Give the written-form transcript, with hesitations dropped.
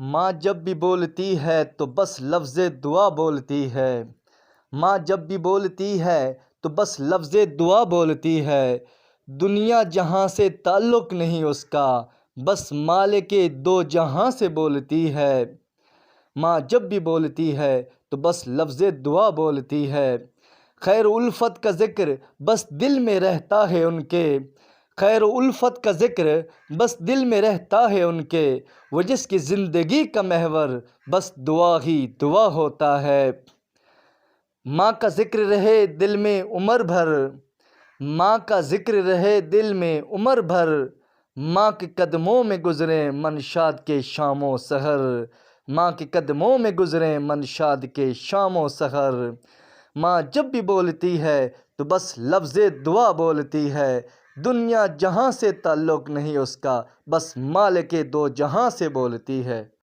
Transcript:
ماں جب بھی بولتی ہے تو بس لفظ دعا بولتی ہے۔ ماں جب بھی بولتی ہے تو بس لفظ دعا بولتی ہے۔ دنیا جہاں سے تعلق نہیں اس کا، بس مالک دو جہاں سے بولتی ہے۔ ماں جب بھی بولتی ہے تو بس لفظ دعا بولتی ہے۔ خیر و الفت کا ذکر بس دل میں رہتا ہے ان کے۔ خیر و الفت کا ذکر بس دل میں رہتا ہے ان کے۔ وہ جس کی زندگی کا محور بس دعا ہی دعا ہوتا ہے۔ ماں کا ذکر رہے دل میں عمر بھر، ماں کا ذکر رہے دل میں عمر بھر، ماں کے قدموں میں گزریں منشاد کے شام و سحر۔ ماں کے قدموں میں گزریں منشاد کے شام و سحر۔ ماں جب بھی بولتی ہے تو بس لفظ دعا بولتی ہے۔ دنیا جہاں سے تعلق نہیں اس کا، بس مالک دو جہاں سے بولتی ہے۔